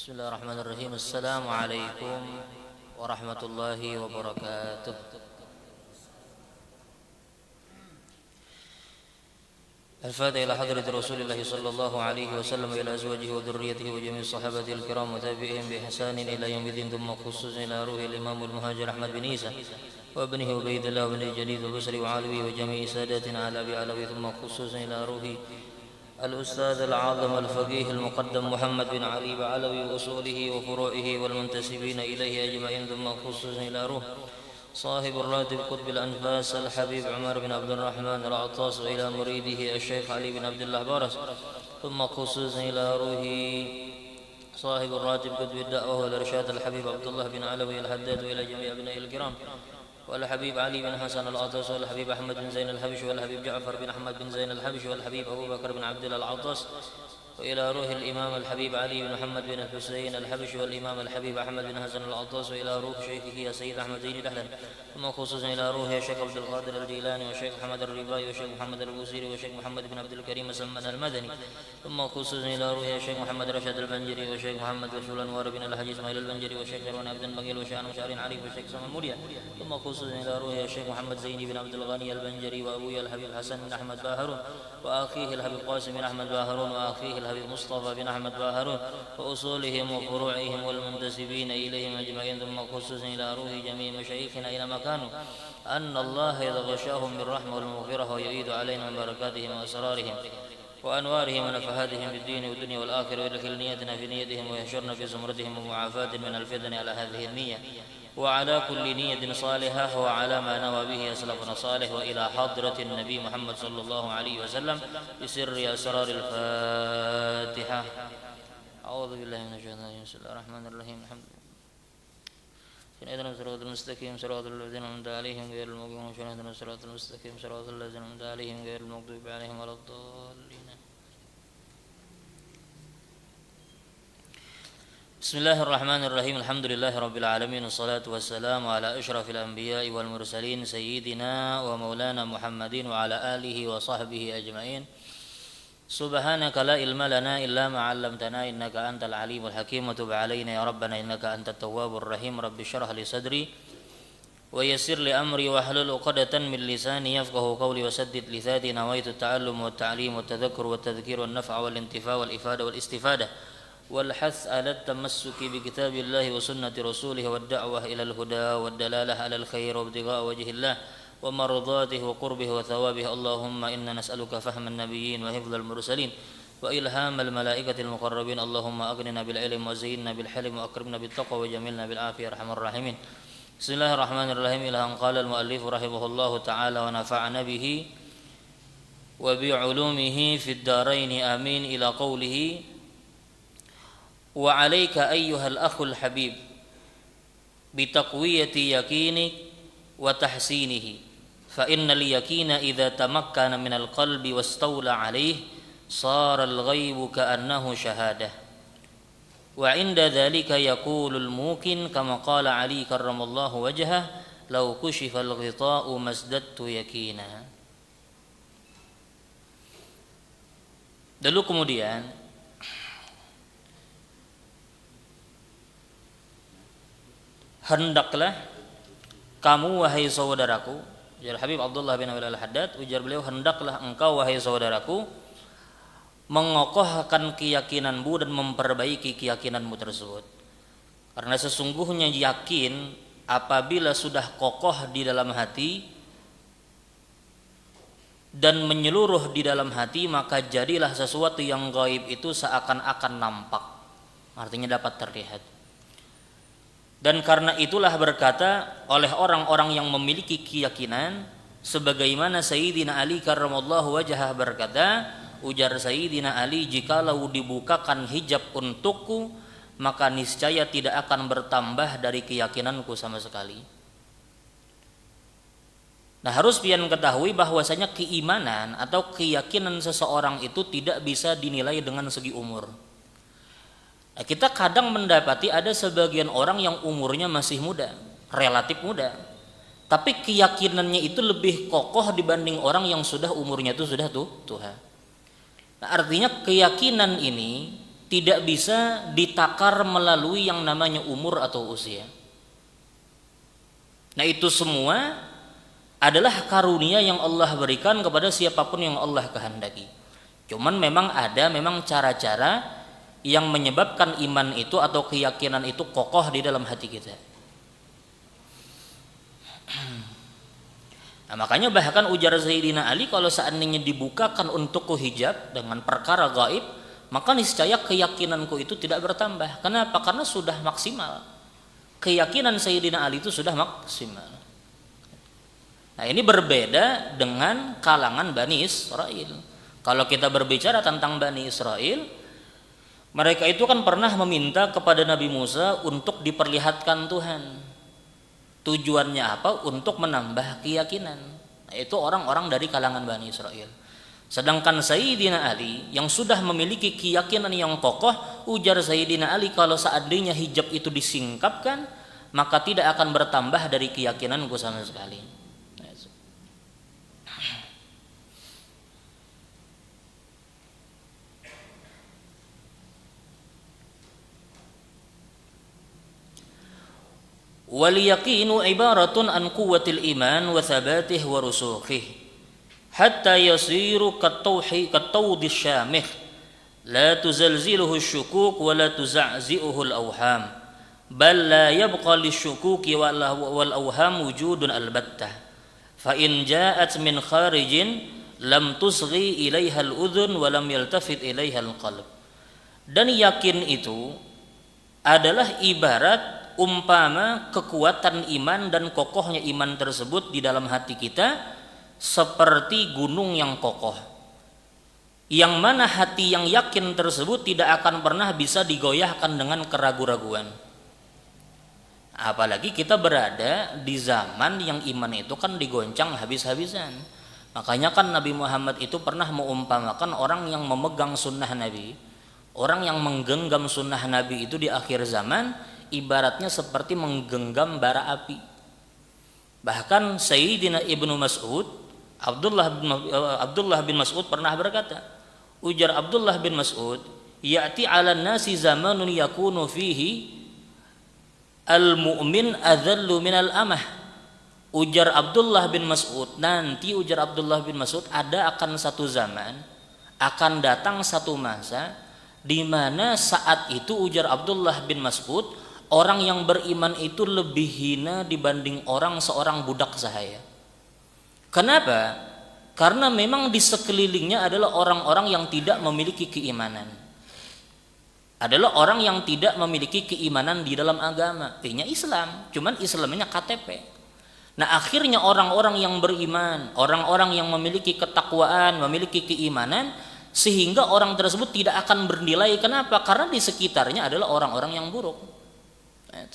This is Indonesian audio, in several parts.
Bismillahirrahmanirrahim. Assalamualaikum warahmatullahi wabarakatuh. الفاتحة إلى حضرة رسول الله صلى الله عليه وسلم وإلى أزواجه وذريته وجميع الصحابة الكرام وتابعيهم بإحسان إلى يوم الدين، ثم خصوصا إلى روح الإمام المهاجر أحمد بن عيسى وابنه عبيد الله بن الجليل البصري وعلوي وجميع ساداتنا على أبي علوي، ثم خصوصا إلى روح الأستاذ العاظم الفقيه المقدم محمد بن علي بعلوي وأصوله وفروعه والمنتسبين إليه أجمعين، ثم خصوصا إلى روح صاحب الراتب قطب الأنفاس الحبيب عمر بن عبد الرحمن العطاس وإلى مريده الشيخ علي بن عبد الله بارس، ثم خصوصا إلى روح صاحب الراتب قطب الدعوة والإرشاد الحبيب عبد الله بن علوي الحداد وإلى جميع أبناء الكرام والحبيب علي بن حسن العطاس والحبيب أحمد بن زين الحبش والحبيب جعفر بن أحمد بن زين الحبش والحبيب أبو بكر بن عبد الله العطاس وإلى روح الإمام الحبيب علي بن محمد بن الحسين الحبشي والإمام الحبيب أحمد بن حسن العطاس وإلى روح شيخه السيد أحمد زين دحلان، ثم خصوصا إلى روح الشيخ عبد القادر الجيلاني والشيخ محمد الرباعي والشيخ محمد البوصيري والشيخ محمد بن عبد الكريم سمن المدني، ثم خصوصا إلى روح الشيخ محمد رشاد البنجري والشيخ محمد بن أنوار بن الحاج إسماعيل البنجري والشيخ شروان عبد البقيل والشيخ مشعر عريف والشيخ سمن مريا، ثم خصوصا إلى روح الشيخ محمد زيني بن عبد الغني البنجري وأبويا الحبيب حسن بن أحمد باهرون وأخيه الحبيب قاسم بن أحمد باهرون وأخيه الحبيب مصطفى بن أحمد باهرون وأصولهم وفروعهم والمنتسبين إليهم أجمعين، ثم خصوصا إلى روح جميع مشايخنا أينما كانوا أن الله يغشاهم بالرحمة والمغفرة ويعيد علينا من بركاتهم وأسرارهم وأنوارهم ونفحاتهم في الدين والدنيا والآخرة، ويدخل نيتنا في نيتهم ويحشرنا في زمرتهم ومعافاة من الفتن على هذه النية وعلى كل نية صالحة وعلى ما نوى به أسلافنا صالح، وإلى حضرة النبي محمد صلى الله عليه وسلم بسر أسرار الفاتحة. أعوذ بالله من الشيطان الرجيم. بسم الله الرحمن الرحيم. الحمد لله. اهدنا الصراط المستقيم صراط الذين أنعمت عليهم غير المغضوب عليهم. اهدنا الصراط المستقيم صراط الذين أنعمت عليهم غير المغضوب عليهم ولا الضالين. بسم الله الرحمن الرحيم. الحمد لله رب العالمين، والصلاة والسلام على أشرف الأنبياء والمرسلين سيدنا ومولانا محمد وعلى آله وصحبه أجمعين. سبحانك لا علم لنا إلا ما علمتنا إنك أنت العليم الحكيم، وتب علينا يا ربنا إنك أنت التواب الرحيم. رب اشرح لي صدري ويسر لي أمري واحلل عقدة من لساني يفقهوا قولي وسدد لساني. نويت التعلم والتعليم والتذكر والتذكير والنفع والانتفاع والإفادة والاستفادة والحث على التمسك بكتاب الله وسنة رسوله والدعوة إلى الهدى والدلالة على الخير وابتغاء وجه الله ومرضاته وقربه وثوابه. اللهم إنا نسألك فهم النبيين وحفظ المرسلين وإلهام الملائكة المقربين. اللهم أغننا بالعلم وزيننا بالحلم وأكرمنا بالتقوى وجملنا بالعافية أرحم الراحمين. بسم الله الرحمن الرحيم. إلى أن قال المؤلف رحمه الله تعالى ونفعنا به وبعلومه في الدارين آمين، إلى قوله وعليك أيها الأخ الحبيب بتقوية يقينك وتحسينه، فإن اليقين إذا تمكن من القلب واستولى عليه صار الغيب كأنه شهادة، وعند ذلك يقول الموقن كما قال علي كرم الله وجهه لو كشف الغطاء ما ازددت يقينا. Lalu kemudian hendaklah kamu wahai saudaraku, ujar Habib Abdullah bin Awal al-Haddad, ujar beliau, hendaklah engkau wahai saudaraku mengokohkan keyakinanmu dan memperbaiki keyakinanmu tersebut, karena sesungguhnya yakin apabila sudah kokoh di dalam hati dan menyeluruh di dalam hati, maka jadilah sesuatu yang gaib itu seakan-akan nampak, artinya dapat terlihat. Dan karena itulah berkata oleh orang-orang yang memiliki keyakinan, sebagaimana Sayyidina Ali karramallahu wajhah berkata, ujar Sayyidina Ali, jikalau dibukakan hijab untukku maka niscaya tidak akan bertambah dari keyakinanku sama sekali. Nah, harus pian ketahui bahwasanya keimanan atau keyakinan seseorang itu tidak bisa dinilai dengan segi umur. Nah, kita kadang mendapati ada sebagian orang yang umurnya masih muda, relatif muda, tapi keyakinannya itu lebih kokoh dibanding orang yang sudah umurnya itu sudah tua. Nah, artinya keyakinan ini tidak bisa ditakar melalui yang namanya umur atau usia. Nah, itu semua adalah karunia yang Allah berikan kepada siapapun yang Allah kehendaki. Cuman memang ada cara-cara yang menyebabkan iman itu atau keyakinan itu kokoh di dalam hati kita. Nah, makanya bahkan ujar Sayyidina Ali, kalau seandainya dibukakan untukku hijab dengan perkara gaib, maka niscaya keyakinanku itu tidak bertambah. Kenapa? Karena sudah maksimal. Keyakinan Sayyidina Ali itu sudah maksimal. Nah, ini berbeda dengan kalangan Bani Israel. Kalau kita berbicara tentang Bani Israel, mereka itu kan pernah meminta kepada Nabi Musa untuk diperlihatkan Tuhan. Tujuannya apa? Untuk menambah keyakinan. Nah, itu orang-orang dari kalangan Bani Israel. Sedangkan Sayyidina Ali yang sudah memiliki keyakinan yang kokoh, ujar Sayyidina Ali, kalau seandainya hijab itu disingkapkan, maka tidak akan bertambah dari keyakinanku sama sekali. Wal yaqinu ibaratun an quwwatil iman wa thabatih wa rusukhih hatta yasiru katawdi syamikh la tuzalziluhu syukuk wa la tuza'zi'uhu al-awham bal la yabqa lisyukuki wal awham wujudun albattah fa in ja'at min kharijin lam tusghi ilaiha al-udhun wa lam yaltafit ilaiha al-qalb. Dan yakin itu adalah ibarat umpama kekuatan iman dan kokohnya iman tersebut di dalam hati kita seperti gunung yang kokoh, yang mana hati yang yakin tersebut tidak akan pernah bisa digoyahkan dengan keraguan-raguan. Apalagi kita berada di zaman yang iman itu kan digoncang habis-habisan. Makanya kan Nabi Muhammad itu pernah mengumpamakan orang yang memegang sunnah Nabi, orang yang menggenggam sunnah Nabi itu di akhir zaman ibaratnya seperti menggenggam bara api. Bahkan Sayyidina Ibnu Mas'ud, Abdullah bin Mas'ud pernah berkata, ujar Abdullah bin Mas'ud, ya'ti 'alan nasi zamanun yakunu fihi al-mu'min adzallu minal amah. Ujar Abdullah bin Mas'ud, nanti ujar Abdullah bin Mas'ud, akan satu zaman, akan datang satu masa di mana saat itu ujar Abdullah bin Mas'ud, orang yang beriman itu lebih hina dibanding seorang budak sahaya. Kenapa? Karena memang di sekelilingnya adalah orang-orang yang tidak memiliki keimanan. Adalah orang yang tidak memiliki keimanan di dalam agama. Artinya Islam, cuman Islamnya KTP. Nah, akhirnya orang-orang yang beriman, orang-orang yang memiliki ketakwaan, memiliki keimanan, sehingga orang tersebut tidak akan bernilai. Kenapa? Karena di sekitarnya adalah orang-orang yang buruk. Nah,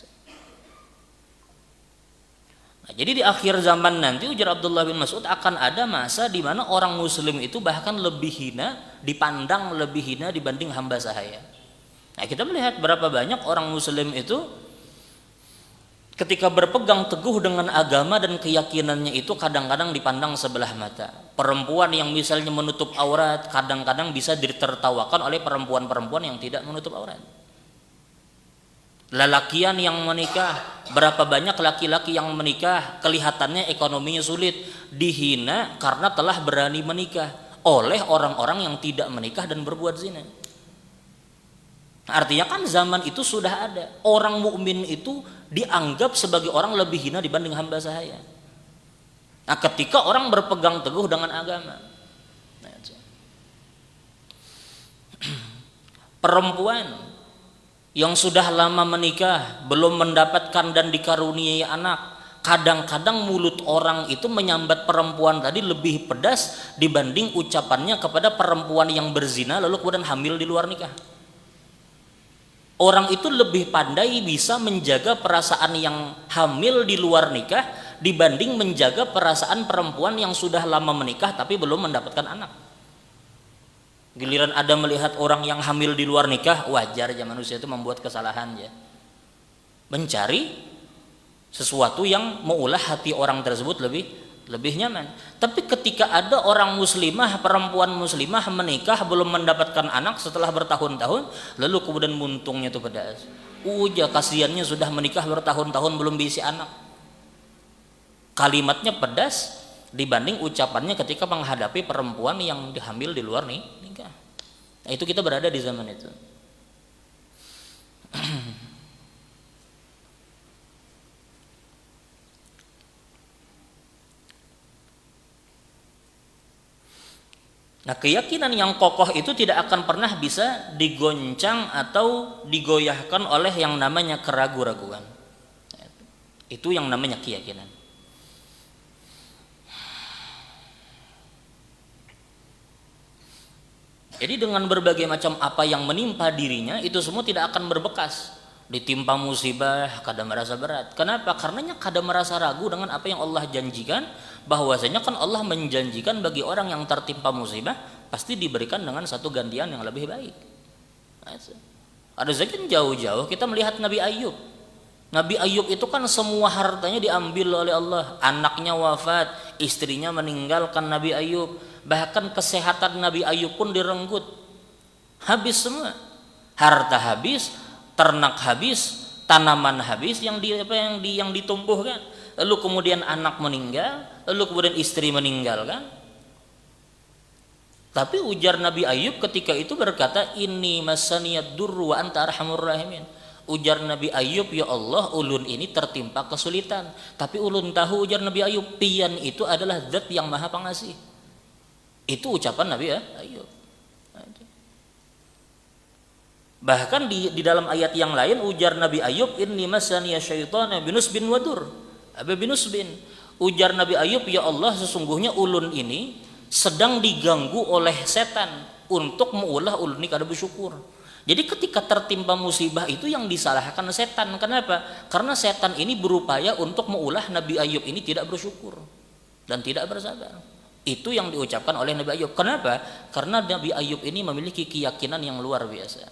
jadi di akhir zaman nanti ujar Abdullah bin Mas'ud akan ada masa di mana orang muslim itu bahkan lebih hina, dipandang lebih hina dibanding hamba sahaya. Nah, kita melihat berapa banyak orang muslim itu ketika berpegang teguh dengan agama dan keyakinannya itu kadang-kadang dipandang sebelah mata. Perempuan yang misalnya menutup aurat kadang-kadang bisa ditertawakan oleh perempuan-perempuan yang tidak menutup aurat. Lelakian yang menikah, berapa banyak laki-laki yang menikah kelihatannya ekonominya sulit, dihina karena telah berani menikah oleh orang-orang yang tidak menikah dan berbuat zina. Artinya kan zaman itu sudah ada orang mukmin itu dianggap sebagai orang lebih hina dibanding hamba sahaya. Nah, ketika orang berpegang teguh dengan agama, perempuan yang sudah lama menikah belum mendapatkan dan dikaruniai anak, kadang-kadang mulut orang itu menyambat perempuan tadi lebih pedas dibanding ucapannya kepada perempuan yang berzina lalu kemudian hamil di luar nikah. Orang itu lebih pandai bisa menjaga perasaan yang hamil di luar nikah dibanding menjaga perasaan perempuan yang sudah lama menikah tapi belum mendapatkan anak. Giliran ada melihat orang yang hamil di luar nikah, wajar aja manusia itu membuat kesalahan ya. Mencari sesuatu yang meulah hati orang tersebut lebih lebih nyaman. Tapi ketika ada orang muslimah, perempuan muslimah menikah belum mendapatkan anak setelah bertahun-tahun, lalu kemudian muntungnya itu pedas. Kasihannya sudah menikah bertahun-tahun belum bisa anak. Kalimatnya pedas dibanding ucapannya ketika menghadapi perempuan yang dihamil di luar nikah. Nah, itu kita berada di zaman itu. Nah, keyakinan yang kokoh itu tidak akan pernah bisa digoncang atau digoyahkan oleh yang namanya keraguan-raguan. Itu yang namanya keyakinan. Jadi dengan berbagai macam apa yang menimpa dirinya, itu semua tidak akan berbekas. Ditimpa musibah, kadang merasa berat. Kenapa? Karenanya kadang merasa ragu dengan apa yang Allah janjikan, bahwasanya kan Allah menjanjikan bagi orang yang tertimpa musibah pasti diberikan dengan satu gantian yang lebih baik. Ada zaman jauh-jauh kita melihat Nabi Ayub. Nabi Ayub itu kan semua hartanya diambil oleh Allah, anaknya wafat, istrinya meninggalkan Nabi Ayub, bahkan kesehatan Nabi Ayub pun direnggut. Habis semua. Harta habis, ternak habis, tanaman habis yang ditumbuhkan. Lalu kemudian anak meninggal, lalu kemudian istri meninggal kan. Tapi ujar Nabi Ayub ketika itu berkata, inni masaniyad durru wa anta arhamur rahimin. Ujar Nabi Ayub, ya Allah, ulun ini tertimpa kesulitan, tapi ulun tahu, ujar Nabi Ayub, pian itu adalah zat yang maha pengasih. Itu ucapan Nabi Ayub. Bahkan di dalam ayat yang lain ujar Nabi Ayub, inni masaniya syaitana binusbin wadur. Binusbin. Ujar Nabi Ayub, ya Allah, sesungguhnya ulun ini sedang diganggu oleh setan untuk mengulah ulun ini kada bersyukur. Jadi ketika tertimpa musibah itu yang disalahkan setan. Kenapa? Karena setan ini berupaya untuk mengulah Nabi Ayub ini tidak bersyukur dan tidak bersabar. Itu yang diucapkan oleh Nabi Ayub. Kenapa? Karena Nabi Ayub ini memiliki keyakinan yang luar biasa.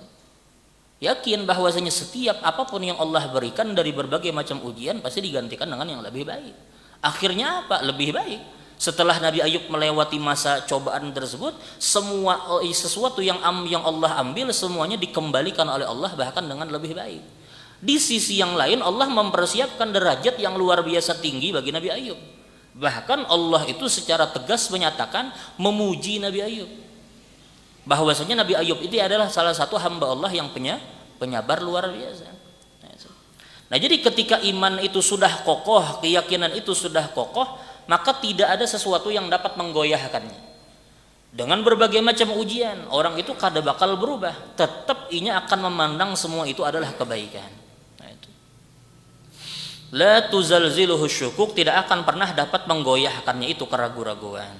Yakin bahwasanya setiap apapun yang Allah berikan dari berbagai macam ujian pasti digantikan dengan yang lebih baik. Akhirnya apa? Lebih baik. Setelah Nabi Ayub melewati masa cobaan tersebut, semua sesuatu yang Allah ambil semuanya dikembalikan oleh Allah bahkan dengan lebih baik. Di sisi yang lain Allah mempersiapkan derajat yang luar biasa tinggi bagi Nabi Ayub. Bahkan Allah itu secara tegas menyatakan memuji Nabi Ayub, bahwasanya Nabi Ayub itu adalah salah satu hamba Allah yang penyabar luar biasa. Nah, jadi ketika iman itu sudah kokoh, keyakinan itu sudah kokoh, maka tidak ada sesuatu yang dapat menggoyahkannya. Dengan berbagai macam ujian, orang itu kada bakal berubah, tetap inya akan memandang semua itu adalah kebaikan. Nah, itu. La tuzalziluhu syukuk, tidak akan pernah dapat menggoyahkannya itu keraguan-raguan.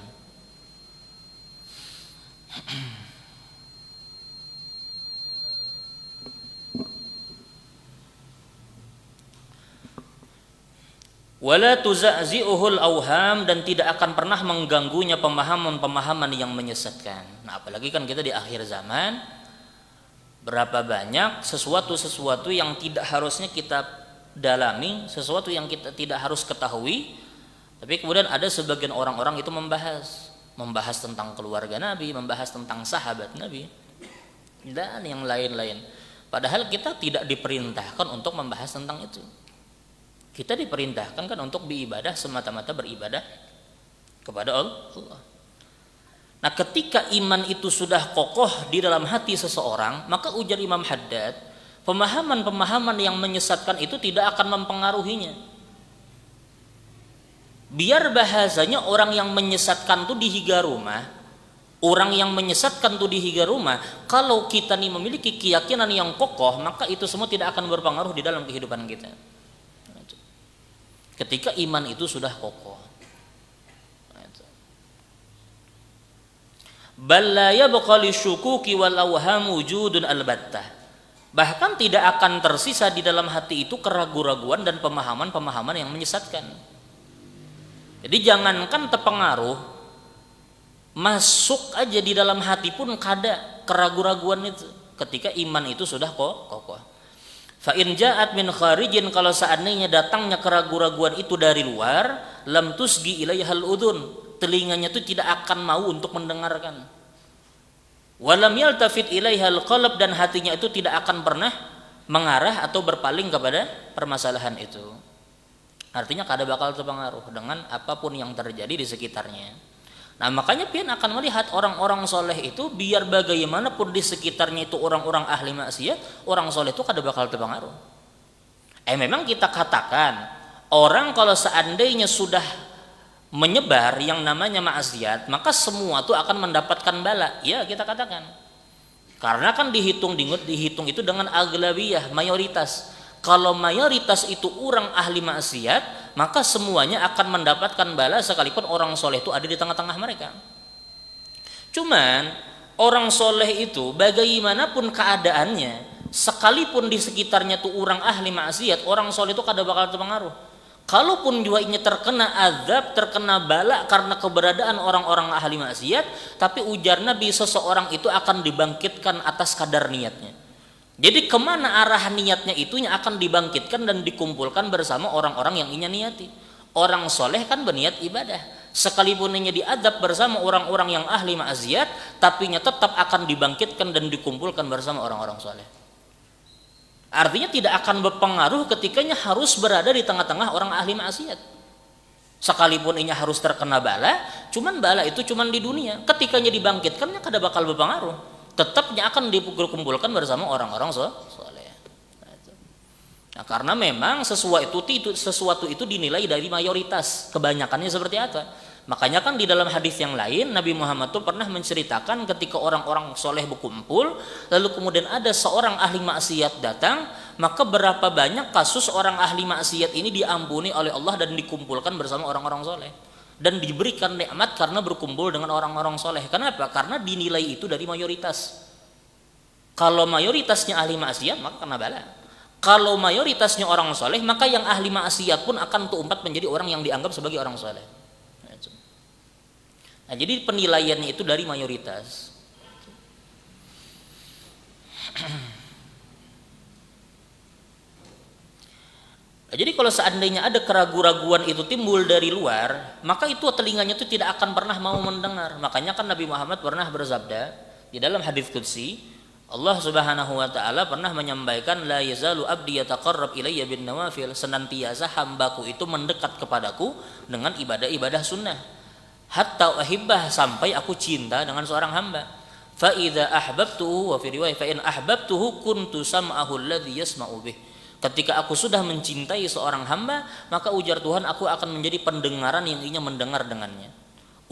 Wala tuza'zi'uhul auham, dan tidak akan pernah mengganggunya pemahaman-pemahaman yang menyesatkan. Nah, apalagi kan kita di akhir zaman, berapa banyak sesuatu yang tidak harusnya kita dalami, sesuatu yang kita tidak harus ketahui, tapi kemudian ada sebagian orang-orang itu membahas tentang keluarga Nabi, membahas tentang sahabat Nabi dan yang lain-lain. Padahal kita tidak diperintahkan untuk membahas tentang itu. Kita diperintahkan kan untuk beribadah, semata-mata beribadah kepada Allah. Nah, ketika iman itu sudah kokoh di dalam hati seseorang, maka ujar Imam Haddad, pemahaman-pemahaman yang menyesatkan itu tidak akan mempengaruhinya. Biar bahasanya orang yang menyesatkan itu dihiga rumah, orang yang menyesatkan itu dihiga rumah, kalau kita nih memiliki keyakinan yang kokoh, maka itu semua tidak akan berpengaruh di dalam kehidupan kita. Ketika iman itu sudah kokoh. Bal la yabqa lisyukuki wal awham wujudun albattah. Bahkan tidak akan tersisa di dalam hati itu keraguan-raguan dan pemahaman-pemahaman yang menyesatkan. Jadi jangankan terpengaruh, masuk aja di dalam hati pun kada keraguan-raguan itu ketika iman itu sudah kokoh. Fa in ja'at min kharijin, kalau seandainya datangnya keraguan-raguan itu dari luar, lam tusgi ilaihal udhun, telinganya itu tidak akan mau untuk mendengarkan. Walam yaltafit ilaihal qalb, dan hatinya itu tidak akan pernah mengarah atau berpaling kepada permasalahan itu. Artinya kada bakal terpengaruh dengan apapun yang terjadi di sekitarnya. Nah makanya pian akan melihat orang-orang soleh itu, biar bagaimanapun di sekitarnya itu orang-orang ahli maksiat, orang soleh itu kada bakal terpengaruh. Memang kita katakan orang kalau seandainya sudah menyebar yang namanya maksiat, maka semua itu akan mendapatkan bala. Ya kita katakan, karena kan dihitung itu dengan aglabiyah, mayoritas. Kalau mayoritas itu orang ahli maksiat, maka semuanya akan mendapatkan bala, sekalipun orang soleh itu ada di tengah-tengah mereka. Cuman orang soleh itu bagaimanapun keadaannya, sekalipun di sekitarnya tuh orang ahli maksiat, orang soleh itu kada bakal terpengaruh. Kalaupun jiwanya terkena azab, terkena bala karena keberadaan orang-orang ahli maksiat, tapi ujar Nabi, seseorang itu akan dibangkitkan atas kadar niatnya. Jadi kemana arah niatnya itunya akan dibangkitkan dan dikumpulkan bersama orang-orang yang ia niati. Orang soleh kan berniat ibadah, sekalipun ia diadab bersama orang-orang yang ahli maksiat, tapinya tetap akan dibangkitkan dan dikumpulkan bersama orang-orang soleh. Artinya tidak akan berpengaruh ketikanya harus berada di tengah-tengah orang ahli maksiat. Sekalipun ia harus terkena bala, cuman bala itu cuman di dunia. Ketikanya dibangkitkannya kada bakal berpengaruh. Tetapnya akan dikumpulkan bersama orang-orang soleh. Nah, karena memang sesuatu itu dinilai dari mayoritas, kebanyakannya seperti apa. Makanya kan di dalam hadis yang lain Nabi Muhammad tuh pernah menceritakan ketika orang-orang soleh berkumpul, lalu kemudian ada seorang ahli maksiat datang, maka berapa banyak kasus orang ahli maksiat ini diampuni oleh Allah dan dikumpulkan bersama orang-orang soleh. Dan diberikan nikmat karena berkumpul dengan orang-orang soleh. Kenapa? Karena dinilai itu dari mayoritas. Kalau mayoritasnya ahli maksiat, maka kena bala. Kalau mayoritasnya orang soleh, maka yang ahli maksiat pun akan terumpat menjadi orang yang dianggap sebagai orang soleh. Nah, jadi penilaiannya itu dari mayoritas. Jadi kalau seandainya ada keraguan-raguan itu timbul dari luar, maka itu telinganya itu tidak akan pernah mau mendengar. Makanya kan Nabi Muhammad pernah bersabda di dalam hadis qudsi, Allah Subhanahu wa taala pernah menyampaikan, la yazalu abdi yataqarrab ilayya bin nawafil, senantiasa hambaku itu mendekat kepadaku dengan ibadah-ibadah sunnah, hatta uhibbah, sampai aku cinta dengan seorang hamba. Fa idza ahbabtuhu, wa fi riwayah fa in ahbabtuhu kuntu sam'ahu alladhi yasma'u bih. Ketika aku sudah mencintai seorang hamba, maka ujar Tuhan, aku akan menjadi pendengaran yang ia mendengar dengannya.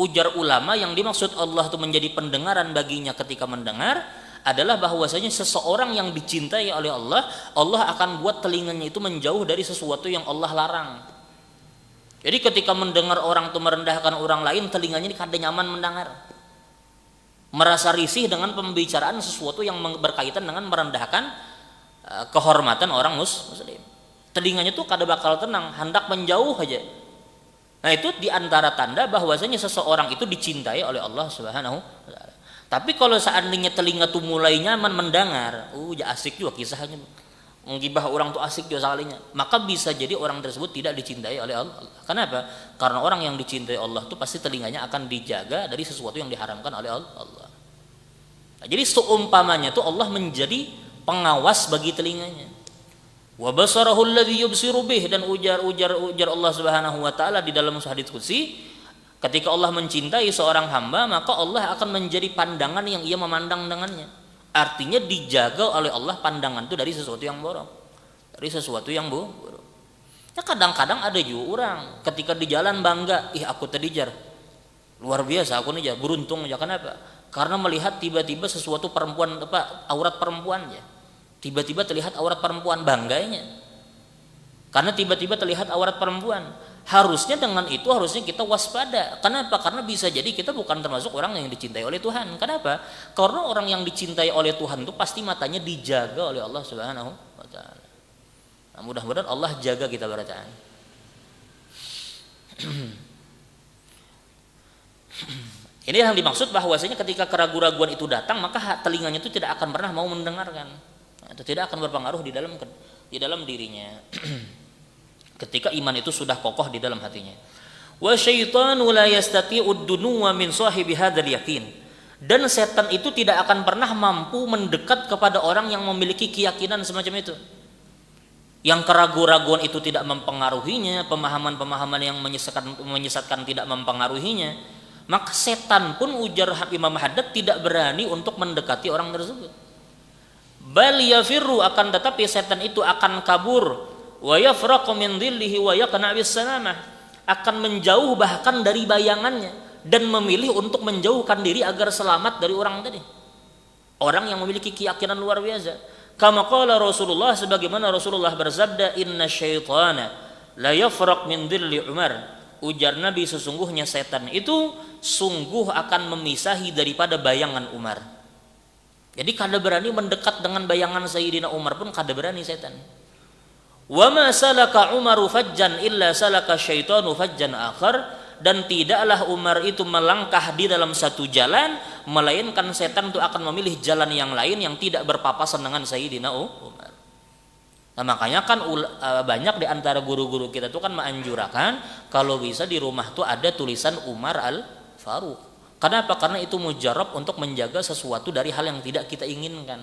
Ujar ulama, yang dimaksud Allah itu menjadi pendengaran baginya ketika mendengar adalah bahwasanya seseorang yang dicintai oleh Allah, Allah akan buat telinganya itu menjauh dari sesuatu yang Allah larang. Jadi ketika mendengar orang itu merendahkan orang lain, telinganya ini kada nyaman mendengar, merasa risih dengan pembicaraan sesuatu yang berkaitan dengan merendahkan kehormatan orang muslim. Telinganya tuh kada bakal tenang, hendak menjauh aja. Nah itu diantara tanda bahwasanya seseorang itu dicintai oleh Allah Subhanahu wa taala. Tapi kalau seandainya telinga tuh mulai nyaman mendengar, ya asik juga kisahnya, menggibah orang tuh asik juga sekalinya, maka bisa jadi orang tersebut tidak dicintai oleh Allah. Kenapa? Karena orang yang dicintai Allah tuh pasti telinganya akan dijaga dari sesuatu yang diharamkan oleh Allah. Nah, jadi seumpamanya tuh Allah menjadi pengawas bagi telinganya. Wa basarahu alladhi yubsiru bih, dan ujar Allah Subhanahu wa taala di dalam hadits qudsi, ketika Allah mencintai seorang hamba, maka Allah akan menjadi pandangan yang ia memandang dengannya. Artinya dijaga oleh Allah pandangan itu dari sesuatu yang buruk, dari sesuatu yang buruk. Ya kadang-kadang ada juga orang ketika di jalan bangga, aku terdijar, luar biasa aku nih, beruntung aja. Kenapa? Karena melihat tiba-tiba sesuatu perempuan, aurat perempuannya. Tiba-tiba terlihat aurat perempuan, bangganya. Karena tiba-tiba terlihat aurat perempuan. Harusnya dengan itu harusnya kita waspada. Kenapa? Karena bisa jadi kita bukan termasuk orang yang dicintai oleh Tuhan. Kenapa? Karena orang yang dicintai oleh Tuhan itu pasti matanya dijaga oleh Allah Subhanahu wa taala. Nah, mudah-mudahan Allah jaga kita bacaan. Ini yang dimaksud bahwasanya ketika keraguan-raguan itu datang, maka telinganya itu tidak akan pernah mau mendengarkan. Itu tidak akan berpengaruh di dalam di dalam dirinya. Ketika iman itu sudah kokoh di dalam hatinya. Wa syaitanu la yastati'ud dunuwa min sahibi hadzal yakin. Dan setan itu tidak akan pernah mampu mendekat kepada orang yang memiliki keyakinan semacam itu. Yang keraguan-raguan itu tidak mempengaruhinya, pemahaman-pemahaman yang menyesatkan tidak mempengaruhinya, maka setan pun, ujar Imam Haddad, tidak berani untuk mendekati orang tersebut. Bal yafirru, akan tetapi setan itu akan kabur, wa yafraqu min dhillihi wa yaqna bis salamah, akan menjauh bahkan dari bayangannya dan memilih untuk menjauhkan diri agar selamat dari orang tadi. Orang yang memiliki keyakinan luar biasa. Kama qala Rasulullah, sebagaimana Rasulullah bersabda, inna syaitana la yafraq min dhilli Umar. Ujar Nabi, sesungguhnya setan itu sungguh akan memisahi daripada bayangan Umar. Jadi kada berani mendekat dengan bayangan Sayyidina Umar pun kada berani setan. Wa ma salaka Umaru fajjan illa salaka syaitanu fajjan akhar. Dan tidaklah Umar itu melangkah di dalam satu jalan, melainkan setan itu akan memilih jalan yang lain yang tidak berpapasan dengan Sayyidina Umar. Nah, makanya kan banyak di antara guru-guru kita tuh kan menganjurkan kalau bisa di rumah tuh ada tulisan Umar Al-Faruq. Kenapa? Karena itu mujarab untuk menjaga sesuatu dari hal yang tidak kita inginkan.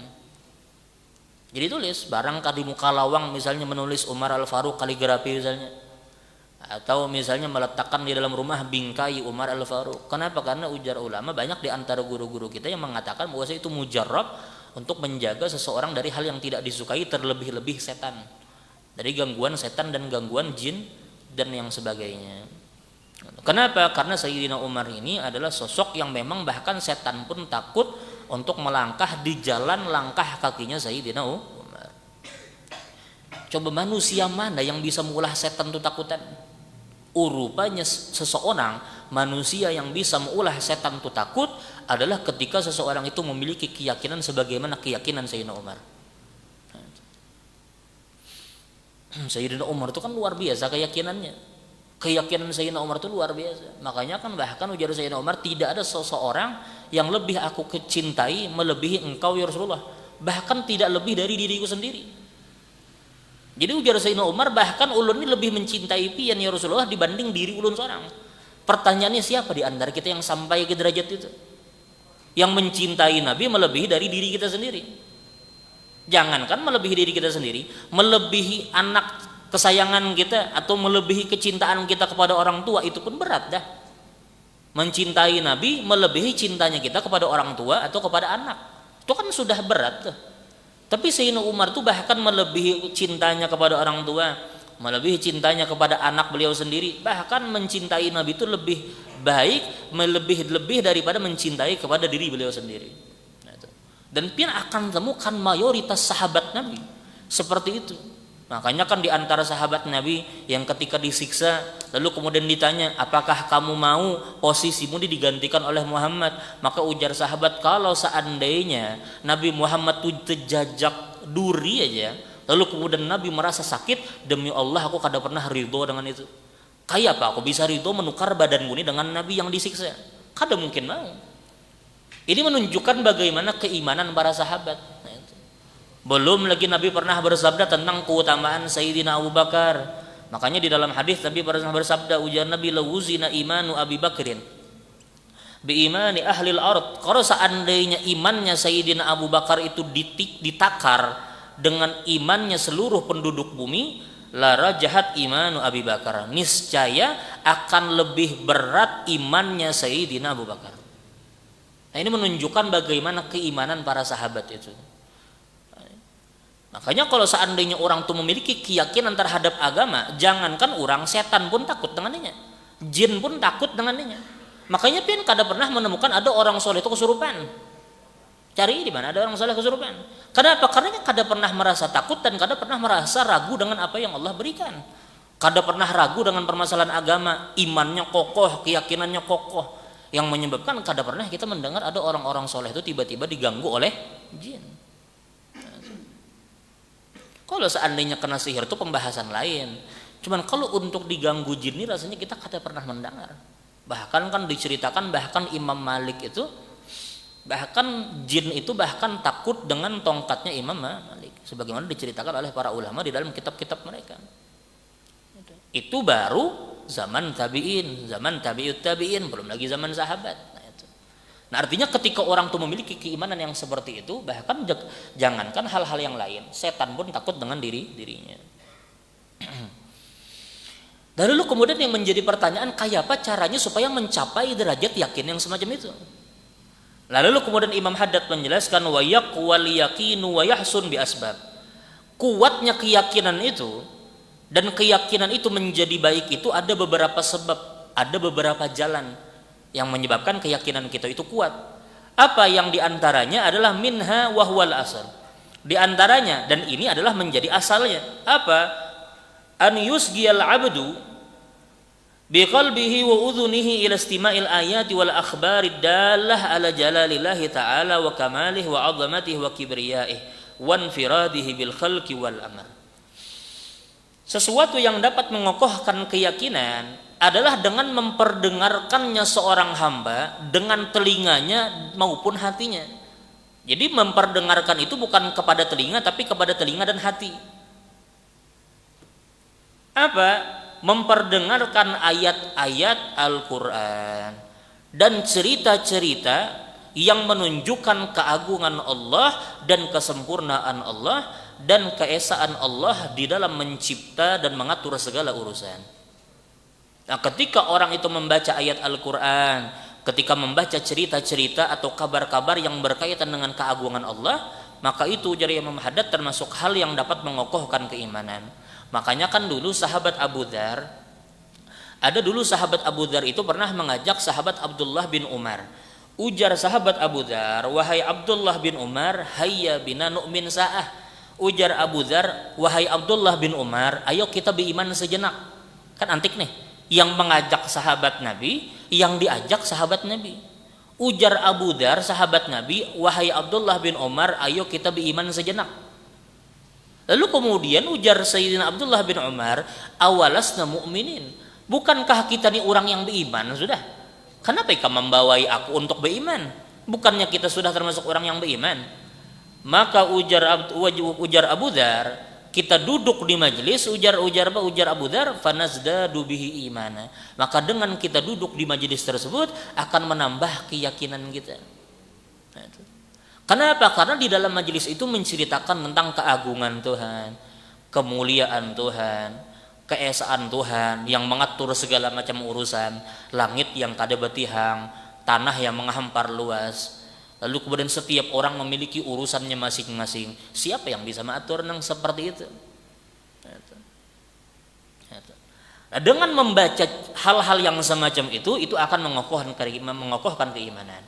Jadi tulis barangkali di muka lawang misalnya menulis Umar Al-Faruq kaligrafi misalnya, atau misalnya meletakkan di dalam rumah bingkai Umar Al-Faruq. Kenapa? Karena ujar ulama banyak di antara guru-guru kita yang mengatakan bahwa itu mujarab untuk menjaga seseorang dari hal yang tidak disukai, terlebih-lebih setan, dari gangguan setan dan gangguan jin dan yang sebagainya. Kenapa? Karena Sayyidina Umar ini adalah sosok yang memang bahkan setan pun takut untuk melangkah di jalan langkah kakinya Sayyidina Umar. Coba manusia mana yang bisa mengulah setan itu takutan? Rupanya seseorang manusia yang bisa mengulah setan itu takut adalah ketika seseorang itu memiliki keyakinan sebagaimana keyakinan Sayyidina Umar. Sayyidina Umar itu kan luar biasa keyakinannya. Keyakinan Sayyidina Umar itu luar biasa. Makanya kan bahkan ujar Sayyidina Umar, tidak ada seseorang yang lebih aku kecintai melebihi engkau ya Rasulullah. Bahkan tidak lebih dari diriku sendiri. Jadi ujar Sayyidina Umar, bahkan ulun ini lebih mencintai pian ya Rasulullah dibanding diri ulun seorang. Pertanyaannya, siapa di antara kita yang sampai ke derajat itu? Yang mencintai Nabi melebihi dari diri kita sendiri. Jangankan melebihi diri kita sendiri, melebihi anak kesayangan kita atau melebihi kecintaan kita kepada orang tua, itu pun berat dah. Mencintai Nabi melebihi cintanya kita kepada orang tua atau kepada anak, itu kan sudah berat tuh. Tapi Sayyidina Umar itu bahkan melebihi cintanya kepada orang tua, melebihi cintanya kepada anak beliau sendiri, bahkan mencintai Nabi itu lebih baik, lebih daripada mencintai kepada diri beliau sendiri. Dan pian akan temukan mayoritas sahabat Nabi seperti itu. Makanya kan di antara sahabat Nabi yang ketika disiksa lalu kemudian ditanya, apakah kamu mau posisimu digantikan oleh Muhammad? Maka ujar sahabat, kalau seandainya Nabi Muhammad itu terjajak duri aja, lalu kemudian Nabi merasa sakit, demi Allah aku kada pernah ridho dengan itu. Kayak apa aku bisa ridho menukar badanku ini dengan Nabi yang disiksa? Kada mungkin mau. Ini menunjukkan bagaimana keimanan para sahabat. Belum lagi Nabi pernah bersabda tentang keutamaan Sayyidina Abu Bakar. Makanya di dalam hadis Nabi pernah bersabda, ujar Nabi, lawuzina imanu Abi Bakrin bi imani ahlil ard. Kalau seandainya imannya Sayyidina Abu Bakar itu ditakar dengan imannya seluruh penduduk bumi, la rajahat imanu Abi Bakar, niscaya akan lebih berat imannya Sayyidina Abu Bakar. Nah, ini menunjukkan bagaimana keimanan para sahabat itu. Makanya kalau seandainya orang itu memiliki keyakinan terhadap agama, jangankan orang, setan pun takut dengannya, jin pun takut dengannya. Makanya pian kada pernah menemukan ada orang soleh itu kesurupan. Cari di mana ada orang soleh kesurupan. Kenapa? Karena kada pernah merasa takut dan kada pernah merasa ragu dengan apa yang Allah berikan. Kada pernah ragu dengan permasalahan agama, imannya kokoh, keyakinannya kokoh, yang menyebabkan kada pernah kita mendengar ada orang-orang soleh itu tiba-tiba diganggu oleh jin. Kalau seandainya kena sihir itu pembahasan lain. Cuman kalau untuk diganggu jin ini rasanya kita kada pernah mendengar. Bahkan kan diceritakan bahkan Imam Malik itu Bahkan jin itu bahkan takut dengan tongkatnya Imam Malik, sebagaimana diceritakan oleh para ulama di dalam kitab-kitab mereka. Itu baru zaman tabi'in, zaman tabi'ut tabi'in, belum lagi zaman sahabat. Nah, artinya ketika orang itu memiliki keimanan yang seperti itu, bahkan jangankan hal-hal yang lain, setan pun takut dengan dirinya. Dan lalu kemudian yang menjadi pertanyaan, kayak apa caranya supaya mencapai derajat yakin yang semacam itu? Lalu kemudian Imam Haddad menjelaskan wa yaqwal yaqinu wa yahsun bi asbab. Kuatnya keyakinan itu dan keyakinan itu menjadi baik itu ada beberapa sebab, ada beberapa jalan yang menyebabkan keyakinan kita itu kuat. Apa yang diantaranya adalah minha wa huwal asal. Di antaranya, dan ini adalah menjadi asalnya, apa? An yusgiyal abdu biqalbihi wa udhunihi ila istima'il ayati wal akhbarid dalah ala jalalillahi ta'ala wa kamalihi wa 'azamatihi wa kibriyaihi wa infiradihi bil khalqi wal amr. Sesuatu yang dapat mengokohkan keyakinan adalah dengan memperdengarkannya seorang hamba dengan telinganya maupun hatinya. Jadi memperdengarkan itu bukan kepada telinga tapi kepada telinga dan hati. Apa? Memperdengarkan ayat-ayat Al-Quran dan cerita-cerita yang menunjukkan keagungan Allah dan kesempurnaan Allah dan keesaan Allah di dalam mencipta dan mengatur segala urusan. Nah, ketika orang itu membaca ayat Al-Quran, ketika membaca cerita-cerita atau kabar-kabar yang berkaitan dengan keagungan Allah, maka itu jadi Imam Haddad termasuk hal yang dapat mengokohkan keimanan. Makanya kan dulu sahabat Abu Dzar, ada dulu sahabat Abu Dzar itu pernah mengajak sahabat Abdullah bin Umar. Ujar sahabat Abu Dzar, wahai Abdullah bin Umar, hayya bina nu'min sa'ah. Ujar Abu Dzar, wahai Abdullah bin Umar, ayo kita beriman sejenak. Kan antik nih, yang mengajak sahabat Nabi, yang diajak sahabat Nabi. Ujar Abu Dzar sahabat Nabi, wahai Abdullah bin Umar, ayo kita beriman sejenak. Lalu kemudian ujar Sayyidina Abdullah bin Umar, awalasna mu'minin, bukankah kita ini orang yang beriman sudah? Kenapa kamu membawai aku untuk beriman? Bukannya kita sudah termasuk orang yang beriman? Maka ujar Abu Dzar, kita duduk di majelis, ujar Abu Dzar, fanazdadu bihi imana. Maka dengan kita duduk di majelis tersebut akan menambah keyakinan kita. Nah, itu. Kenapa? Karena di dalam majelis itu menceritakan tentang keagungan Tuhan, kemuliaan Tuhan, keesaan Tuhan yang mengatur segala macam urusan, langit yang kada betihang, tanah yang menghampar luas. Lalu kemudian setiap orang memiliki urusannya masing-masing. Siapa yang bisa mengatur yang seperti itu? Nah, dengan membaca hal-hal yang semacam itu akan mengokohkan keimanan.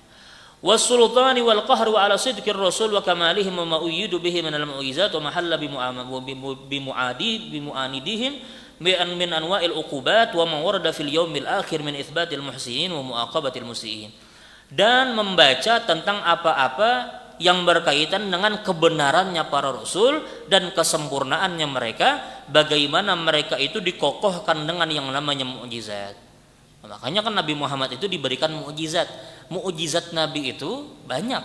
Wasultani wal qahr wa ala sidqir rasul wa kamalihim wa ma uyidu bihi min al mu'izat wa mahalla bi mu'anidihim min anwa'il uqubat wa ma warada fil yaumil akhir min itsbatil muhsinin wa muaqabatil musiiin. Dan membaca tentang apa-apa yang berkaitan dengan kebenarannya para rasul dan kesempurnaannya mereka, bagaimana mereka itu dikokohkan dengan yang namanya mukjizat. Makanya kan Nabi Muhammad itu diberikan mukjizat. Mukjizat Nabi itu banyak.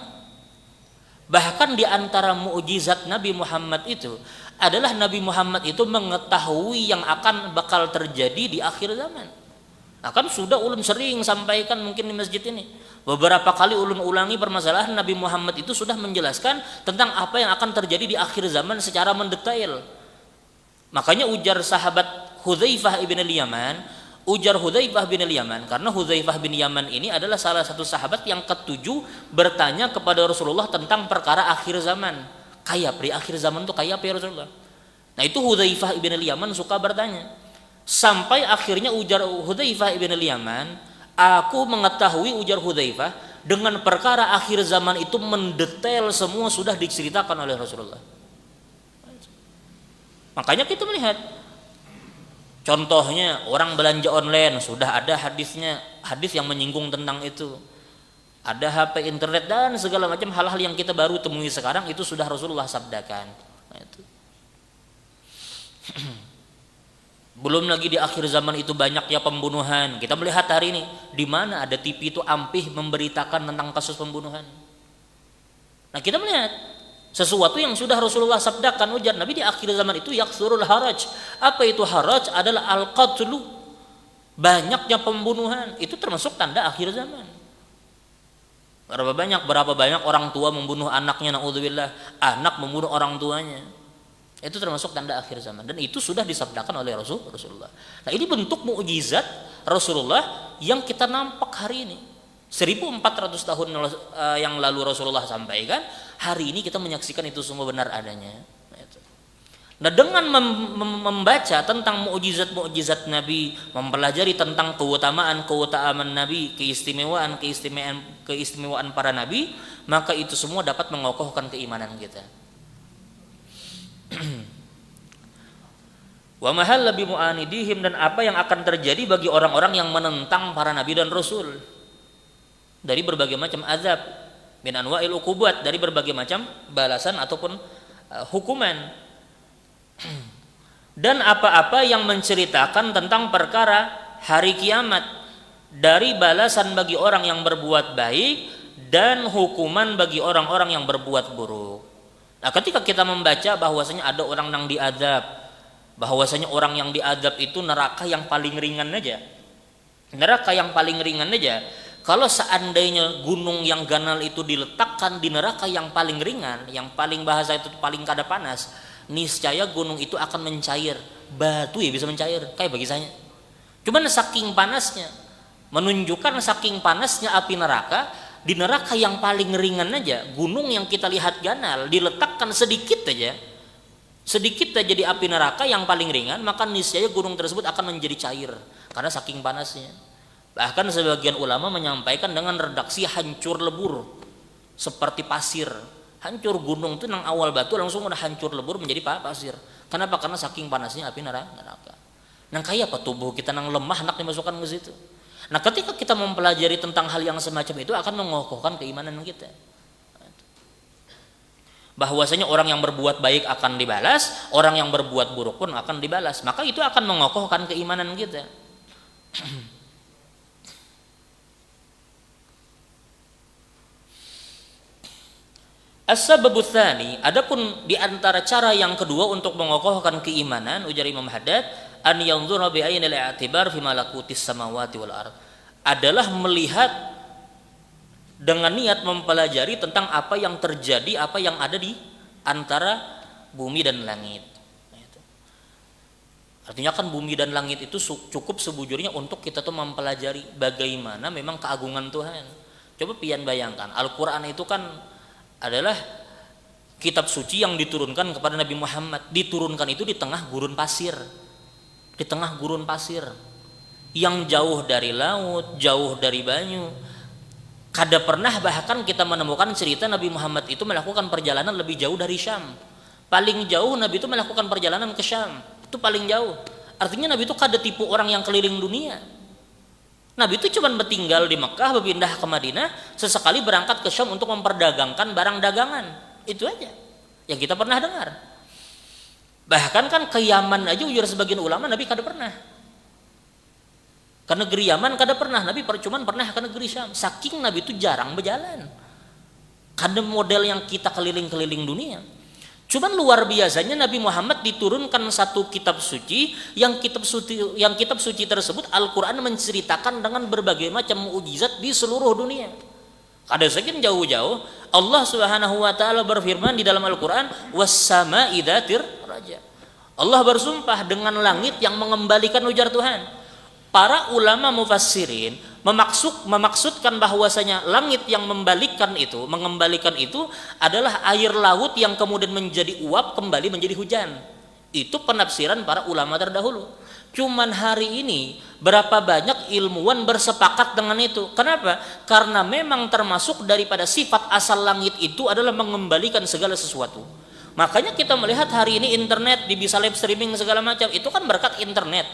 Bahkan di antara mukjizat Nabi Muhammad itu adalah Nabi Muhammad itu mengetahui yang akan bakal terjadi di akhir zaman. Nah, kan sudah ulun sering sampaikan mungkin di masjid ini. Beberapa kali ulun ulangi permasalahan Nabi Muhammad itu sudah menjelaskan tentang apa yang akan terjadi di akhir zaman secara mendetail. Makanya ujar sahabat Hudzaifah ibn al-Yaman, karena Hudzaifah bin Yaman ini adalah salah satu sahabat yang ketujuh bertanya kepada Rasulullah tentang perkara akhir zaman. Kayak di akhir zaman itu kayak apa ya Rasulullah? Nah, itu Hudzaifah bin Yaman suka bertanya. Sampai akhirnya ujar Hudzaifah bin Yaman, aku mengetahui, ujar Hudzaifah, dengan perkara akhir zaman itu mendetail semua sudah diceritakan oleh Rasulullah. Makanya kita melihat contohnya orang belanja online, sudah ada hadisnya, hadis yang menyinggung tentang itu. Ada HP, internet dan segala macam hal-hal yang kita baru temui sekarang itu sudah Rasulullah sabdakan. Nah, itu. Belum lagi di akhir zaman itu banyaknya pembunuhan. Kita melihat hari ini di mana ada TV itu ampih memberitakan tentang kasus pembunuhan. Nah, kita melihat sesuatu yang sudah Rasulullah sabdakan, ujar Nabi di akhir zaman itu yaksurul haraj. Apa itu haraj? Adalah al-qatlu, banyaknya pembunuhan. Itu termasuk tanda akhir zaman. Berapa banyak orang tua membunuh anaknya, naudzubillah, anak membunuh orang tuanya. Itu termasuk tanda akhir zaman, dan itu sudah disabdakan oleh Rasulullah. Nah, ini bentuk mukjizat Rasulullah yang kita nampak hari ini. 1400 tahun yang lalu Rasulullah sampaikan, hari ini kita menyaksikan itu semua benar adanya. Nah, dengan membaca tentang mukjizat-mukjizat Nabi, mempelajari tentang keutamaan Nabi, keistimewaan para nabi, maka itu semua dapat mengokohkan keimanan kita. Wa mahalla bi mu'anidihim, dan apa yang akan terjadi bagi orang-orang yang menentang para nabi dan rasul dari berbagai macam azab, min anwa'il uqubat, dari berbagai macam balasan ataupun hukuman, dan apa-apa yang menceritakan tentang perkara hari kiamat, dari balasan bagi orang yang berbuat baik dan hukuman bagi orang-orang yang berbuat buruk. Nah, ketika kita membaca bahwasanya ada orang yang diazab, bahwasanya orang yang diazab itu neraka yang paling ringan aja. Neraka yang paling ringan aja. Kalau seandainya gunung yang ganal itu diletakkan di neraka yang paling ringan, yang paling bahasa itu paling kada panas, niscaya gunung itu akan mencair. Batu ya bisa mencair, kayak bagi saya. Cuman saking panasnya, menunjukkan saking panasnya api neraka, di neraka yang paling ringan aja, gunung yang kita lihat ganal diletakkan sedikit aja di api neraka yang paling ringan, maka niscaya gunung tersebut akan menjadi cair karena saking panasnya. Bahkan sebagian ulama menyampaikan dengan redaksi hancur lebur, seperti pasir. Hancur gunung itu nang awal batu langsung udah hancur lebur menjadi pasir. Kenapa? Karena saking panasnya api neraka. Nang kayak apa tubuh kita nang lemah hendak dimasukkan ke situ. Nah, ketika kita mempelajari tentang hal yang semacam itu akan mengokohkan keimanan kita. Bahwasanya orang yang berbuat baik akan dibalas, orang yang berbuat buruk pun akan dibalas. Maka itu akan mengokohkan keimanan kita. As-sababu tsani, adapun di antara cara yang kedua untuk mengokohkan keimanan, ujar Imam Haddad, an yanzura bi ainil i'tibar fi malakutis samawati wal ard, adalah melihat dengan niat mempelajari tentang apa yang terjadi, apa yang ada di antara bumi dan langit. Artinya kan bumi dan langit itu cukup sebujurnya untuk kita tuh mempelajari bagaimana memang keagungan Tuhan. Coba pian bayangkan, Al-Quran itu kan adalah kitab suci yang diturunkan kepada Nabi Muhammad. Diturunkan itu di tengah gurun pasir, di tengah gurun pasir yang jauh dari laut, jauh dari banyu. Kada pernah bahkan kita menemukan cerita Nabi Muhammad itu melakukan perjalanan lebih jauh dari Syam. Paling jauh Nabi itu melakukan perjalanan ke Syam, itu paling jauh. Artinya Nabi itu kada tipu orang yang keliling dunia. Nabi itu cuma bertinggal di Mekah, berpindah ke Madinah, sesekali berangkat ke Syam untuk memperdagangkan barang dagangan. Itu aja yang kita pernah dengar. Bahkan kan ke Yaman aja ujar sebagian ulama Nabi kada pernah. Ke negeri Yaman kada pernah, Nabi cuma pernah ke negeri Syam. Saking Nabi itu jarang berjalan. Kada model yang kita keliling-keliling dunia. Cuman luar biasanya Nabi Muhammad diturunkan satu kitab suci, yang kitab suci tersebut Al-Quran menceritakan dengan berbagai macam mukjizat di seluruh dunia. Kada saking jauh-jauh Allah Subhanahu wa taala berfirman di dalam Al-Quran, was-sama'i dzatir raja. Allah bersumpah dengan langit yang mengembalikan, ujar Tuhan. Para ulama mufassirin memaksudkan bahwasanya langit yang mengembalikan itu adalah air laut yang kemudian menjadi uap kembali menjadi hujan. Itu penafsiran para ulama terdahulu. Cuman hari ini berapa banyak ilmuwan bersepakat dengan itu. Kenapa? Karena memang termasuk daripada sifat asal langit itu adalah mengembalikan segala sesuatu. Makanya kita melihat hari ini internet bisa live streaming segala macam, itu kan berkat internet.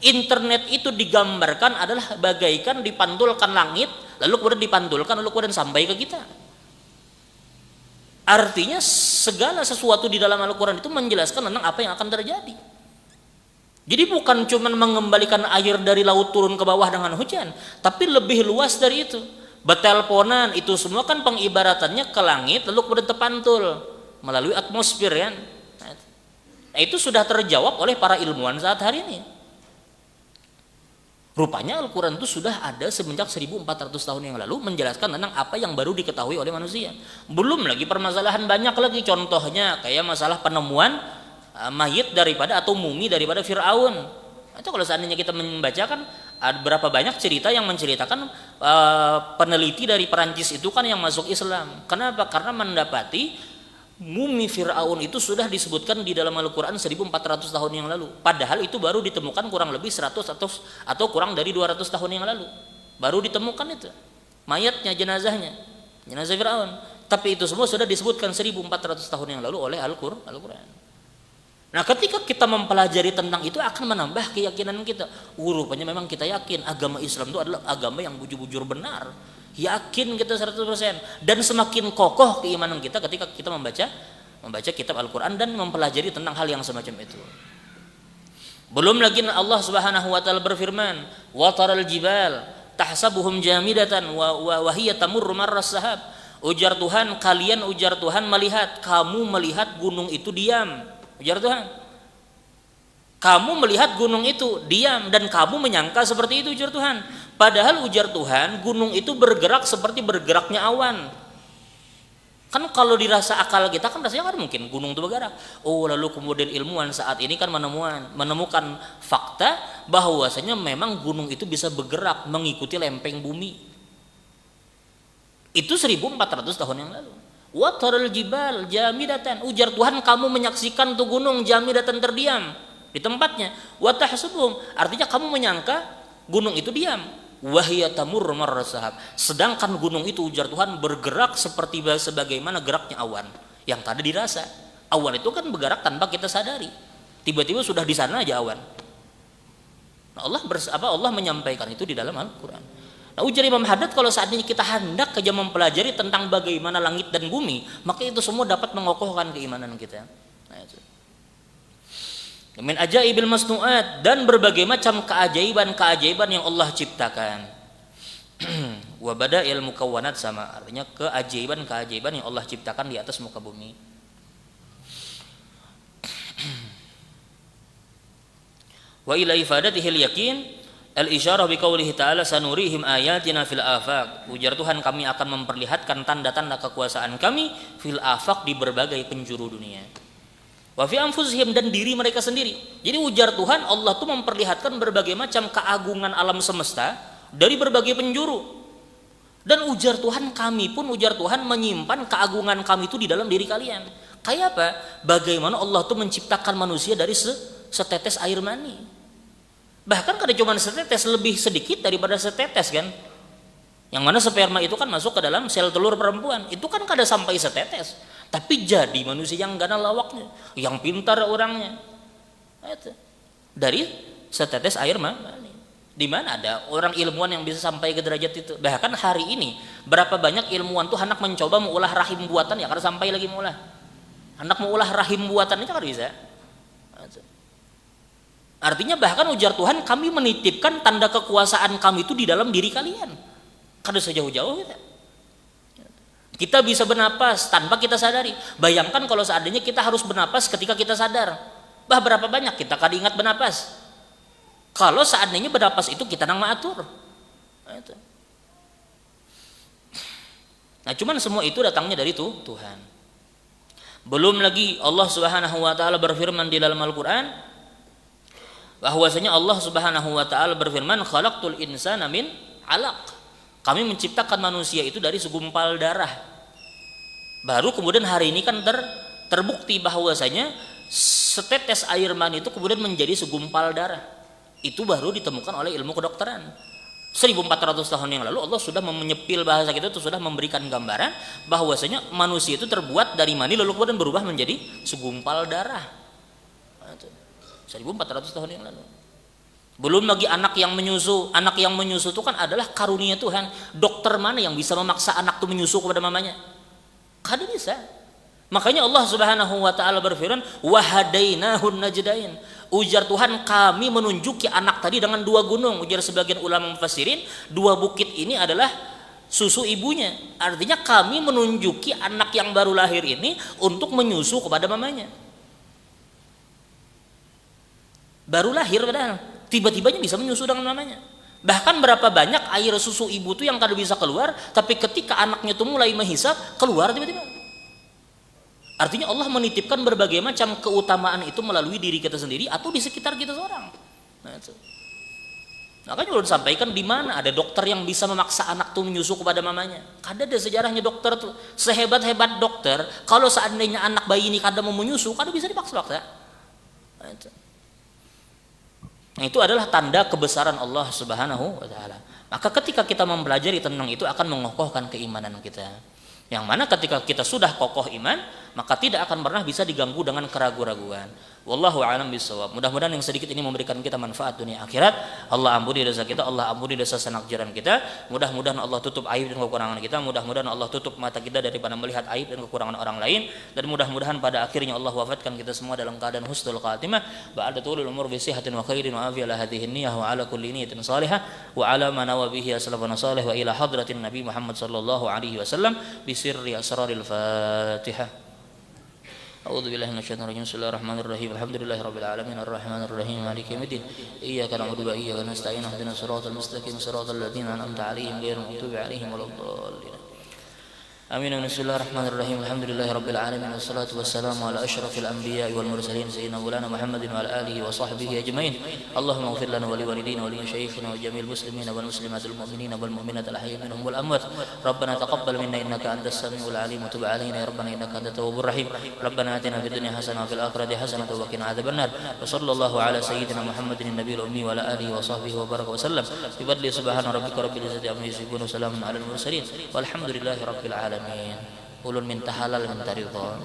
Internet itu digambarkan adalah bagaikan dipantulkan langit, lalu kemudian sampai ke kita. Artinya segala sesuatu di dalam Al-Quran itu menjelaskan tentang apa yang akan terjadi. Jadi bukan cuma mengembalikan air dari laut turun ke bawah dengan hujan, tapi lebih luas dari itu. Beteleponan, itu semua kan pengibaratannya ke langit lalu kemudian terpantul melalui atmosfer kan. Nah, itu sudah terjawab oleh para ilmuwan saat hari ini. Rupanya Al-Quran itu sudah ada semenjak 1400 tahun yang lalu menjelaskan tentang apa yang baru diketahui oleh manusia. Belum lagi permasalahan banyak lagi, contohnya kayak masalah penemuan mayit daripada atau mumi daripada Fir'aun. Itu kalau seandainya kita membacakan ada berapa banyak cerita yang menceritakan peneliti dari Perancis itu kan yang masuk Islam. Kenapa? Karena mendapati mumi Fir'aun itu sudah disebutkan di dalam Al-Quran 1400 tahun yang lalu. Padahal itu baru ditemukan kurang lebih 100 atau kurang dari 200 tahun yang lalu. Baru ditemukan itu. Mayatnya, jenazah Fir'aun. Tapi itu semua sudah disebutkan 1400 tahun yang lalu oleh Al-Quran. Nah, ketika kita mempelajari tentang itu akan menambah keyakinan kita. Rupanya memang kita yakin agama Islam itu adalah agama yang bujur-bujur benar. Yakin kita 100%. Dan semakin kokoh keimanan kita ketika kita membaca kitab Al-Quran dan mempelajari tentang hal yang semacam itu. Belum lagi Allah Subhanahu wa taala berfirman, "Wa taral jibal tahsabuhum jamidatan wa hiya tamurru marras sahab." Ujar Tuhan, ujar Tuhan melihat, kamu melihat gunung itu diam. Ujar Tuhan. Kamu melihat gunung itu diam dan kamu menyangka seperti itu, ujar Tuhan. Padahal ujar Tuhan, gunung itu bergerak seperti bergeraknya awan. Kan kalau dirasa akal kita kan rasanya kan mungkin gunung itu bergerak. Oh, lalu kemudian ilmuwan saat ini kan menemukan fakta bahwasanya memang gunung itu bisa bergerak mengikuti lempeng bumi. Itu 1400 tahun yang lalu. Wa taral jibal jamidatan, ujar Tuhan, kamu menyaksikan tuh gunung jamidatan terdiam di tempatnya. Wa tahsubuhum, artinya kamu menyangka gunung itu diam. Wahia tamurru marras sahab, sedangkan gunung itu ujar Tuhan bergerak seperti sebagaimana geraknya awan yang tadi dirasa. Awan itu kan bergerak tanpa kita sadari. Tiba-tiba sudah di sana aja awan. Nah, Allah menyampaikan itu di dalam Al-Quran. Nah, ujar Imam Haddad, kalau saat ini kita hendak saja mempelajari tentang bagaimana langit dan bumi, maka itu semua dapat mengokohkan keimanan kita. Nah, itu. Min ajaibil masnu'at, dan berbagai macam keajaiban yang Allah ciptakan. Wa bada'il mukawwanat, sama artinya keajaiban yang Allah ciptakan di atas muka bumi. Wa ila ifadatihil yakin al-isyarah biqaulihi ta'ala sanurihim ayatina fil afaq. Ujar Tuhan, kami akan memperlihatkan tanda-tanda kekuasaan kami fil afaq, di berbagai penjuru dunia. Wa fi anfusihim, dan diri mereka sendiri. Jadi ujar Tuhan, Allah tuh memperlihatkan berbagai macam keagungan alam semesta dari berbagai penjuru. Dan ujar Tuhan, kami pun ujar Tuhan menyimpan keagungan kami itu di dalam diri kalian. Kayak apa? Bagaimana Allah tuh menciptakan manusia dari setetes air mani. Bahkan kada cuma setetes, lebih sedikit daripada setetes kan. Yang mana sperma itu kan masuk ke dalam sel telur perempuan. Itu kan kada sampai setetes. Tapi jadi manusia yang gana lawaknya, yang pintar orangnya. Itu. Dari setetes air mani. Di mana ada orang ilmuwan yang bisa sampai ke derajat itu? Bahkan hari ini berapa banyak ilmuwan tuh hendak mencoba mengolah rahim buatan, ya kada sampai lagi mengolah. Hendak mengolah rahim buatan itu kada bisa. Itu. Artinya bahkan ujar Tuhan, kami menitipkan tanda kekuasaan kami itu di dalam diri kalian. Kada sejauh-jauh kita. Kita bisa bernapas tanpa kita sadari. Bayangkan kalau seandainya kita harus bernapas ketika kita sadar. Berapa banyak kita kada ingat bernapas. Kalau seandainya bernapas itu kita nang maatur. Nah, cuman semua itu datangnya dari Tuhan. Belum lagi Allah Subhanahu wa taala berfirman di dalam Al-Qur'an bahwasanya Allah Subhanahu wa taala berfirman, khalaqtul insana min 'alaq. Kami menciptakan manusia itu dari segumpal darah. Baru kemudian hari ini kan terbukti bahwasanya setetes air mani itu kemudian menjadi segumpal darah. Itu baru ditemukan oleh ilmu kedokteran. 1400 tahun yang lalu Allah sudah menyepil bahasa kita itu, sudah memberikan gambaran bahwasanya manusia itu terbuat dari mani lalu kemudian berubah menjadi segumpal darah. 1400 tahun yang lalu. Belum lagi anak yang menyusu. Anak yang menyusu itu kan adalah karunia Tuhan. Dokter mana yang bisa memaksa anak itu menyusu kepada mamanya? Kada bisa. Makanya Allah Subhanahu wa taala berfirman, wa hadainahun najdain. Ujar Tuhan, kami menunjuki anak tadi dengan dua gunung. Ujar sebagian ulama mufassirin, dua bukit ini adalah susu ibunya. Artinya kami menunjuki anak yang baru lahir ini untuk menyusu kepada mamanya. Baru lahir padahal tiba-tibanya bisa menyusu dengan mamanya. Bahkan berapa banyak air susu ibu tuh yang kada bisa keluar, tapi ketika anaknya tuh mulai menghisap, keluar tiba-tiba. Artinya Allah menitipkan berbagai macam keutamaan itu melalui diri kita sendiri atau di sekitar kita seorang. Nah, itu. Makanya belum disampaikan di mana ada dokter yang bisa memaksa anak tuh menyusu kepada mamanya. Kada ada sejarahnya dokter tuh. Sehebat-hebat dokter, kalau seandainya anak bayi ini kada mau menyusu, kada bisa dipaksa-paksa. Nah, itu. Nah, itu adalah tanda kebesaran Allah Subhanahu wa taala. Maka ketika kita mempelajari tentang itu akan mengokohkan keimanan kita. Yang mana ketika kita sudah kokoh iman, maka tidak akan pernah bisa diganggu dengan keraguan-raguan. Wallahu a'lam bishawab. Mudah-mudahan yang sedikit ini memberikan kita manfaat dunia akhirat. Allah ampuni dosa kita, Allah ampuni dosa sanak jiran kita. Mudah-mudahan Allah tutup aib dan kekurangan kita. Mudah-mudahan Allah tutup mata kita daripada melihat aib dan kekurangan orang lain. Dan mudah-mudahan pada akhirnya Allah wafatkan kita semua dalam keadaan husnul khatimah. Ba'da tulul umur bi sihatin wa khairin wa afiya ala hadhihi niyyah wa ala kulli niyyatin salihah wa ala ma nawa bihi salafun salih wa ila hadratin Nabi Muhammad sallallahu alaihi wasallam bi sirri asraril Fatihah. أعوذ بالله من الشيطان الرجيم بسم الله الرحمن الرحيم الحمد لله رب العالمين الرحمن الرحيم مالك يوم الدين إياك نعبد وإياك نستعين اهدنا الصراط المستقيم صراط الذين أنعمت عليهم غير المغضوب عليهم ولا الضالين آمين بسم الله الرحمن الرحيم الحمد لله رب العالمين والصلاة والسلام على أشرف الأنبياء والمرسلين سيدنا مولانا محمد وعلى آله وصحبه أجمعين اللهم اغفر لنا ولوالدينا ولمشايخنا وجميع المسلمين والمسلمات المؤمنين والمؤمنات الأحياء منهم والأموات ربنا تقبل منا إنك أنت السميع العليم وتب علينا يا ربنا إنك أنت التواب الرحيم ربنا آتنا في الدنيا حسنة وفي الآخرة حسنة وقنا عذاب النار وصلى الله على سيدنا محمد النبي الأمي وعلى آله وصحبه وبارك وسلم بفضل سبحان ربك رب العزة عما يصفون وسلام على المرسلين والحمد لله رب العالمين. Ulun minta halal minta ridha.